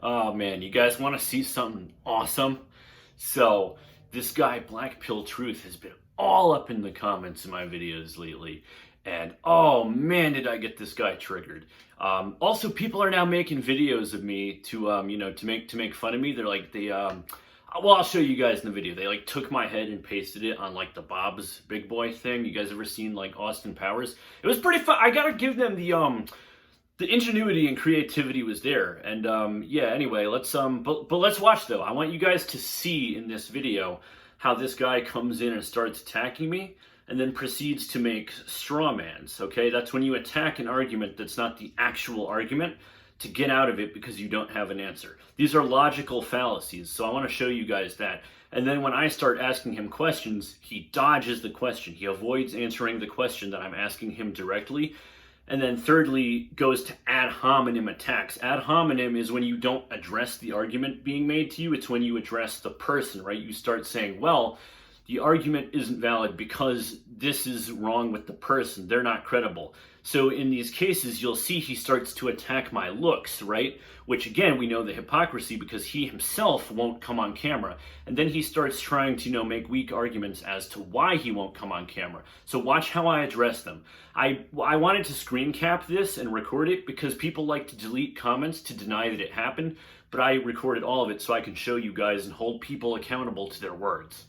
Oh man, you guys want to see something awesome? So, this guy, Black Pill Truth, has been all up in the comments in my videos lately. And oh man, did I get this guy triggered. Also, people are now making videos of me to make fun of me. They're like, well, I'll show you guys in the video. They like took my head and pasted it on like the Bob's Big Boy thing. You guys ever seen like Austin Powers? It was pretty fun. I gotta give them the ingenuity and creativity was there. And yeah, anyway, but let's watch though. I want you guys to see in this video how this guy comes in and starts attacking me and then proceeds to make straw mans. Okay, that's when you attack an argument that's not the actual argument to get out of it because you don't have an answer. These are logical fallacies, so I want to show you guys that. And then when I start asking him questions, he dodges the question. He avoids answering the question that I'm asking him directly. And then thirdly, goes to ad hominem attacks. Ad hominem is when you don't address the argument being made to you. It's when you address the person, right? You start saying, well, the argument isn't valid because this is wrong with the person. They're not credible. So in these cases, you'll see he starts to attack my looks, right? Which again, we know the hypocrisy because he himself won't come on camera. And then he starts trying to, make weak arguments as to why he won't come on camera. So watch how I address them. I wanted to screen cap this and record it because people like to delete comments to deny that it happened, but I recorded all of it so I can show you guys and hold people accountable to their words.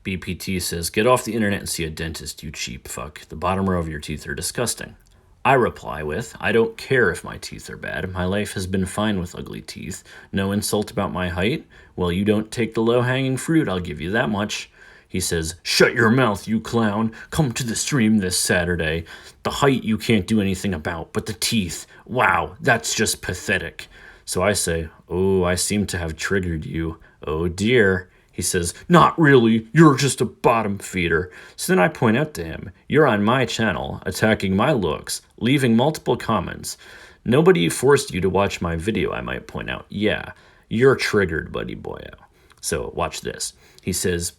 BPT says, get off the internet and see a dentist, you cheap fuck. The bottom row of your teeth are disgusting. I reply with, I don't care if my teeth are bad. My life has been fine with ugly teeth. No insult about my height? Well, you don't take the low-hanging fruit, I'll give you that much. He says, shut your mouth, you clown. Come to the stream this Saturday. The height you can't do anything about, but the teeth, wow, that's just pathetic. So I say, oh, I seem to have triggered you. Oh dear. He says, not really, you're just a bottom feeder. So then I point out to him, you're on my channel, attacking my looks, leaving multiple comments. Nobody forced you to watch my video, I might point out. Yeah, you're triggered, buddy boyo. So watch this. He says,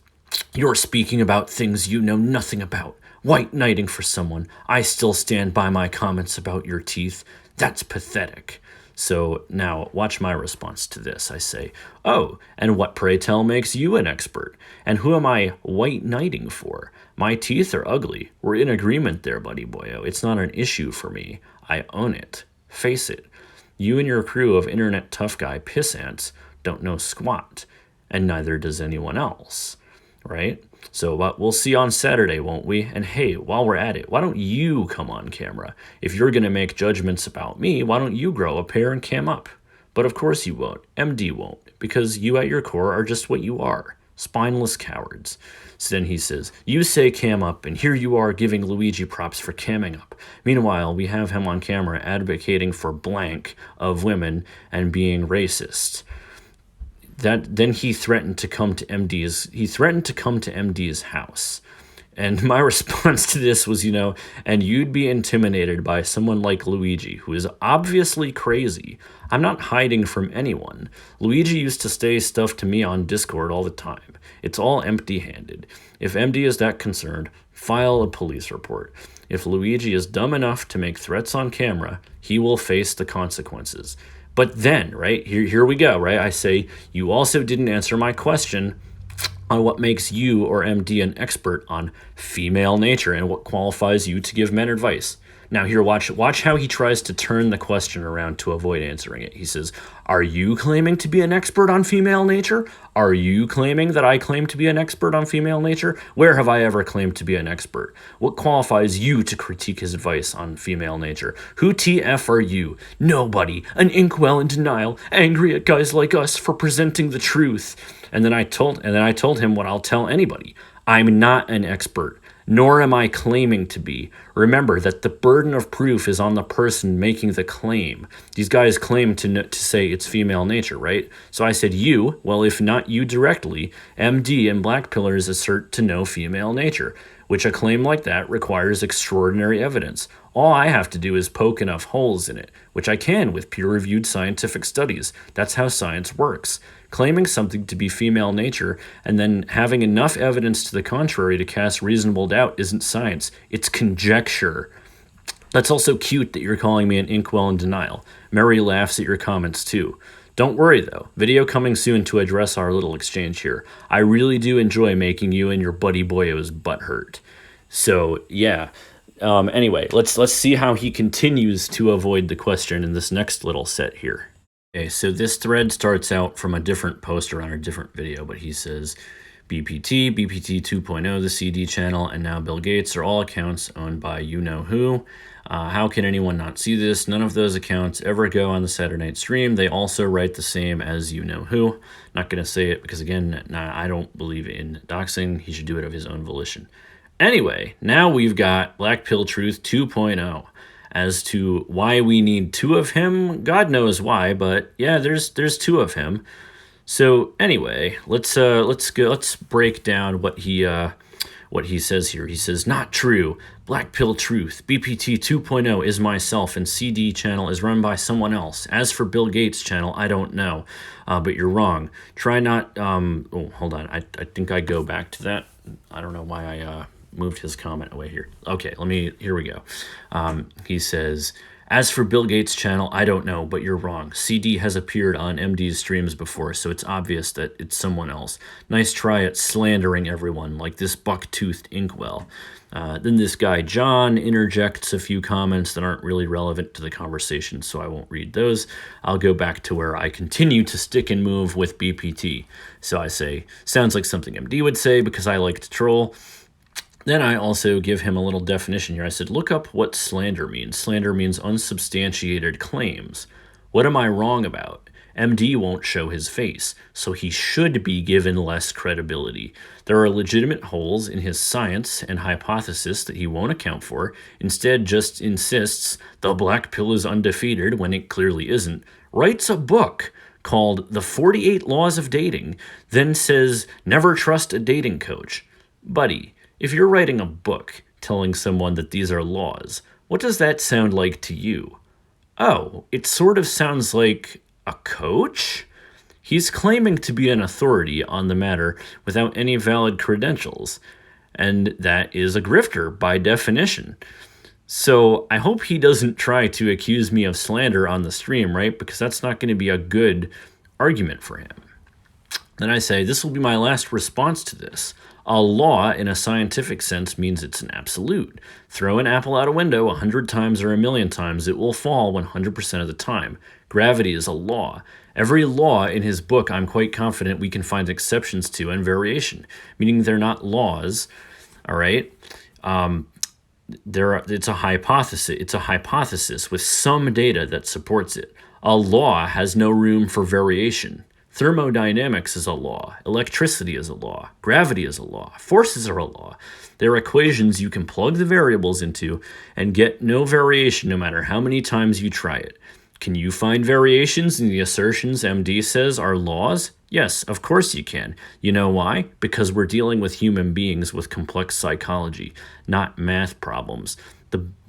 you're speaking about things you know nothing about. White knighting for someone. I still stand by my comments about your teeth. That's pathetic. So now watch my response to this. I say, oh, and what pray tell makes you an expert? And who am I white knighting for? My teeth are ugly. We're in agreement there, buddy boyo. It's not an issue for me. I own it. Face it. You and your crew of internet tough guy piss ants don't know squat, and neither does anyone else, right? So we'll see on Saturday, won't we? And hey, while we're at it, why don't you come on camera? If you're going to make judgments about me, why don't you grow a pair and cam up? But of course you won't. MD won't, because you at your core are just what you are, spineless cowards. So then he says, you say cam up, and here you are giving Luigi props for camming up. Meanwhile, we have him on camera advocating for blank of women and being racist. Then he threatened to come to MD's house. And my response to this was, and you'd be intimidated by someone like Luigi, who is obviously crazy. I'm not hiding from anyone. Luigi used to say stuff to me on Discord all the time. It's all empty-handed. If MD is that concerned, file a police report. If Luigi is dumb enough to make threats on camera, he will face the consequences. But then, right, here we go, right? I say, you also didn't answer my question on what makes you or MD an expert on female nature and what qualifies you to give men advice. Now here, watch how he tries to turn the question around to avoid answering it. He says, are you claiming to be an expert on female nature? Are you claiming that I claim to be an expert on female nature? Where have I ever claimed to be an expert? What qualifies you to critique his advice on female nature? Who TF are you? Nobody. An inkwell in denial, angry at guys like us for presenting the truth. And then I told him what I'll tell anybody. I'm not an expert, nor am I claiming to be. Remember that the burden of proof is on the person making the claim. These guys claim to say it's female nature, right? So I said you, well, if not you directly, MD and Black Pillars assert to know female nature, which a claim like that requires extraordinary evidence. All I have to do is poke enough holes in it, which I can with peer-reviewed scientific studies. That's how science works. Claiming something to be female nature and then having enough evidence to the contrary to cast reasonable doubt isn't science. It's conjecture. That's also cute that you're calling me an inkwell in denial. Mary laughs at your comments too. Don't worry though, video coming soon to address our little exchange here. I really do enjoy making you and your buddy boyos butt hurt. So yeah. Anyway, let's see how he continues to avoid the question in this next little set here. Okay, so this thread starts out from a different poster on a different video, but he says BPT, BPT 2.0, the CD channel, and now Bill Gates are all accounts owned by you-know-who. How can anyone not see this? None of those accounts ever go on the Saturday night stream. They also write the same as you-know-who. Not going to say it because, again, I don't believe in doxing. He should do it of his own volition. Anyway, now we've got Black Pill Truth 2.0. As to why we need two of him, God knows why, but yeah, there's two of him. So anyway, let's break down what he says here. He says, not true. Black Pill Truth, BPT 2.0 is myself, and CD channel is run by someone else. As for Bill Gates channel, I don't know, but you're wrong. Try not. Oh, hold on. I think I go back to that. I don't know why I moved his comment away here. Okay, here we go. He says, as for Bill Gates' channel, I don't know, but you're wrong. CD has appeared on MD's streams before, so it's obvious that it's someone else. Nice try at slandering everyone, like this buck-toothed inkwell. Then this guy, John, interjects a few comments that aren't really relevant to the conversation, so I won't read those. I'll go back to where I continue to stick and move with BPT. So I say, sounds like something MD would say because I like to troll. Then I also give him a little definition here. I said, look up what slander means. Slander means unsubstantiated claims. What am I wrong about? MD won't show his face, so he should be given less credibility. There are legitimate holes in his science and hypothesis that he won't account for. Instead, just insists the black pill is undefeated when it clearly isn't. Writes a book called The 48 Laws of Dating, then says, never trust a dating coach. Buddy, if you're writing a book telling someone that these are laws, what does that sound like to you? Oh, it sort of sounds like a coach? He's claiming to be an authority on the matter without any valid credentials, and that is a grifter by definition. So I hope he doesn't try to accuse me of slander on the stream, right? Because that's not going to be a good argument for him. Then I say, this will be my last response to this. A law, in a scientific sense, means it's an absolute. Throw an apple out a window 100 times or 1,000,000 times, it will fall 100% of the time. Gravity is a law. Every law in his book, I'm quite confident we can find exceptions to and variation, meaning they're not laws, all right? It's a hypothesis. It's a hypothesis with some data that supports it. A law has no room for variation. Thermodynamics is a law. Electricity is a law. Gravity is a law. Forces are a law. They're equations you can plug the variables into and get no variation no matter how many times you try it. Can you find variations in the assertions MD says are laws? Yes, of course you can. You know why? Because we're dealing with human beings with complex psychology, not math problems.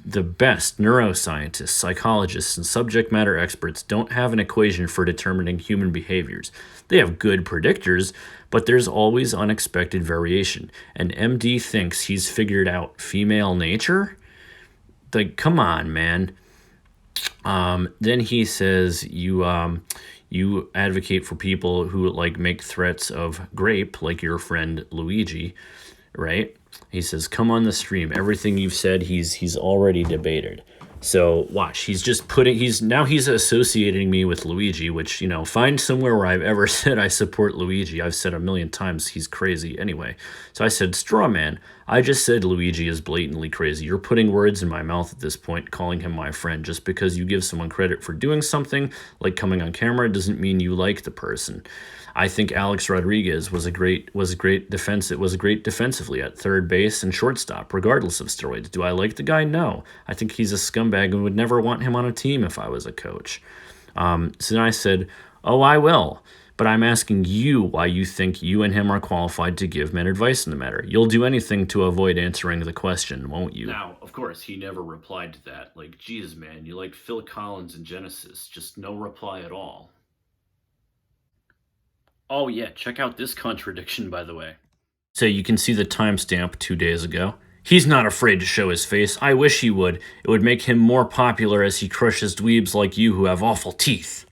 The best neuroscientists, psychologists, and subject matter experts don't have an equation for determining human behaviors. They have good predictors, but there's always unexpected variation. And MD thinks he's figured out female nature? Like, come on, man. Then he says you advocate for people who make threats of grape, like your friend Luigi, right? He says, come on the stream. Everything you've said, he's already debated. So watch, he's associating me with Luigi, which, find somewhere where I've ever said I support Luigi. I've said 1,000,000 times he's crazy anyway. So I said, straw man, I just said Luigi is blatantly crazy. You're putting words in my mouth at this point, calling him my friend. Just because you give someone credit for doing something, like coming on camera, doesn't mean you like the person. I think Alex Rodriguez was a great defensively at third base and shortstop, regardless of steroids. Do I like the guy? No. I think he's a scumbag and would never want him on a team if I was a coach. So then I said, oh, I will. But I'm asking you why you think you and him are qualified to give men advice in the matter. You'll do anything to avoid answering the question, won't you? Now, of course, he never replied to that. Like, geez, man, you like Phil Collins and Genesis. Just no reply at all. Oh yeah, check out this contradiction, by the way. So you can see the timestamp 2 days ago. He's not afraid to show his face. I wish he would. It would make him more popular as he crushes dweebs like you who have awful teeth.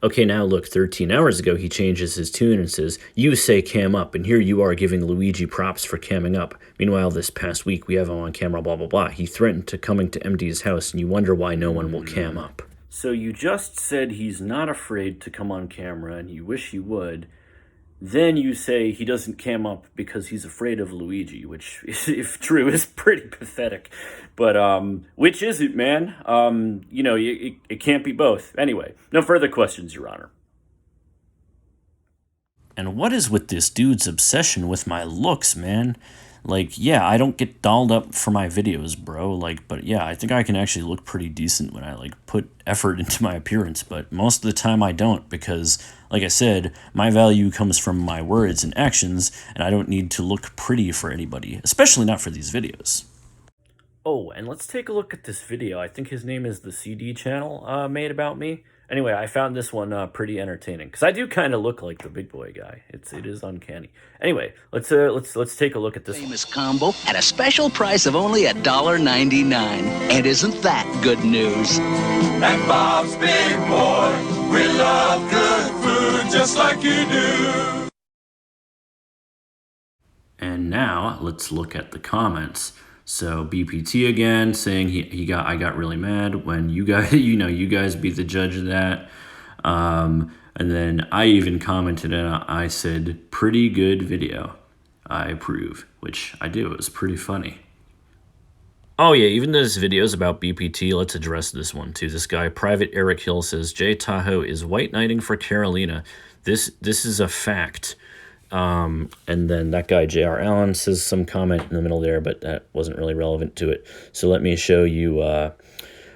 Okay, now look, 13 hours ago he changes his tune and says, you say cam up, and here you are giving Luigi props for camming up. Meanwhile, this past week we have him on camera, blah, blah, blah. He threatened to coming to MD's house, and you wonder why no one will cam up. So you just said he's not afraid to come on camera, and you wish he would. Then you say he doesn't cam up because he's afraid of Luigi, which, if true, is pretty pathetic. But, which is it, man? You know, it can't be both. Anyway, no further questions, Your Honor. And what is with this dude's obsession with my looks, man? Like, yeah, I don't get dolled up for my videos, bro. Like, but yeah, I think I can actually look pretty decent when I, like, put effort into my appearance. But most of the time I don't because, like I said, my value comes from my words and actions, and I don't need to look pretty for anybody, especially not for these videos. Oh, and let's take a look at this video. I think his name is the CD channel made about me. Anyway, I found this one pretty entertaining because I do kind of look like the big boy guy. It is uncanny. Anyway, let's take a look at this Famous combo at a special price of only $1.99. And isn't that good news? And Bob's Big Boy, we love good food just like you do. And now let's look at the comments. So BPT again saying I got really mad when you guys you guys be the judge of that. And then I even commented and I said pretty good video. I approve, which I do. It was pretty funny. Oh yeah, even though this video is about BPT, let's address this one too. This guy, Private Eric Hill, says Jay Tahoe is white knighting for Carolina. This is a fact. And then that guy, J.R. Allen, says some comment in the middle there, but that wasn't really relevant to it. So let me show you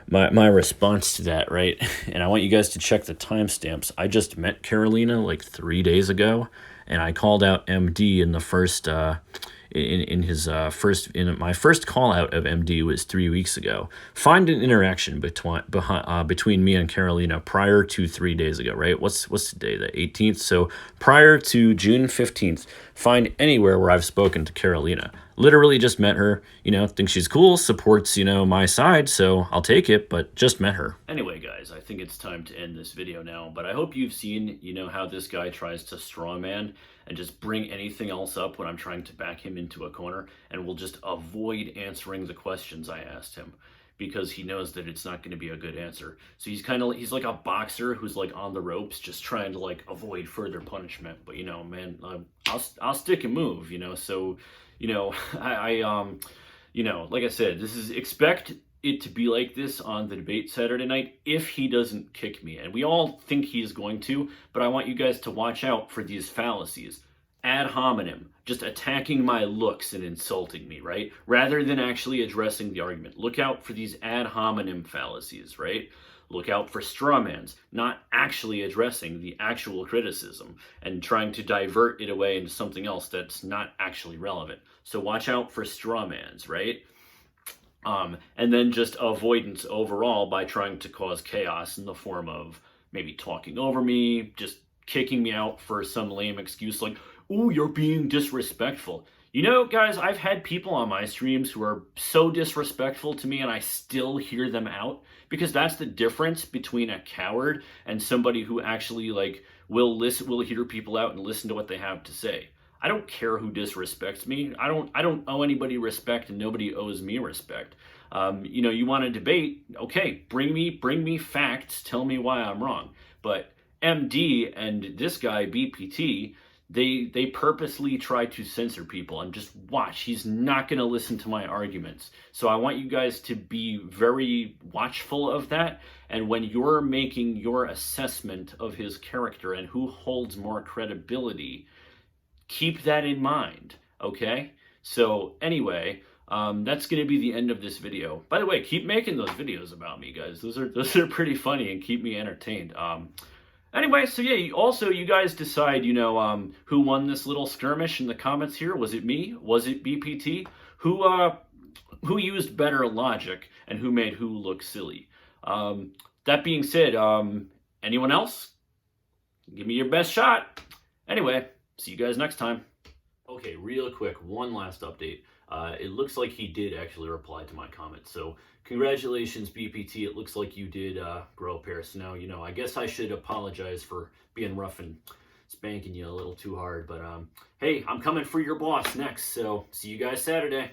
my response to that, right? And I want you guys to check the timestamps. I just met Carolina like 3 days ago, and I called out MD in the first in my first call out of MD was 3 weeks ago. Find an interaction between me and Carolina prior to 3 days ago, right? What's today, the 18th? So prior to June 15th, find anywhere where I've spoken to Carolina. Literally just met her, think she's cool, supports, my side, so I'll take it, but just met her. Anyway, guys, I think it's time to end this video now, but I hope you've seen, how this guy tries to strawman and just bring anything else up when I'm trying to back him into a corner, and will just avoid answering the questions I asked him because he knows that it's not going to be a good answer. So he's like a boxer who's like on the ropes, just trying to like avoid further punishment. But man, I'll stick and move. So like I said, expect it to be like this on the debate Saturday night if he doesn't kick me. And we all think he is going to, but I want you guys to watch out for these fallacies. Ad hominem, just attacking my looks and insulting me, right? Rather than actually addressing the argument. Look out for these ad hominem fallacies, right? Look out for strawmans, not actually addressing the actual criticism and trying to divert it away into something else that's not actually relevant. So watch out for strawmans, right? And then just avoidance overall by trying to cause chaos in the form of maybe talking over me, just kicking me out for some lame excuse like, "Ooh, you're being disrespectful." Guys, I've had people on my streams who are so disrespectful to me and I still hear them out, because that's the difference between a coward and somebody who actually will hear people out and listen to what they have to say. I don't care who disrespects me. I don't owe anybody respect, and nobody owes me respect. You want to debate? Okay, bring me facts. Tell me why I'm wrong. But MD and this guy BPT, they purposely try to censor people, and just watch. He's not going to listen to my arguments. So I want you guys to be very watchful of that. And when you're making your assessment of his character and who holds more credibility, keep that in mind, okay? So anyway, that's going to be the end of this video. By the way, keep making those videos about me, guys. Those are pretty funny and keep me entertained. Anyway, so yeah, you guys decide, who won this little skirmish in the comments here. Was it me? Was it BPT? Who used better logic and who made who look silly? That being said, anyone else? Give me your best shot. Anyway, see you guys next time. Okay, real quick, one last update. It looks like he did actually reply to my comment. So congratulations, BPT. It looks like you did grow a pair. So now, you know, I guess I should apologize for being rough and spanking you a little too hard. But hey, I'm coming for your boss next. So see you guys Saturday.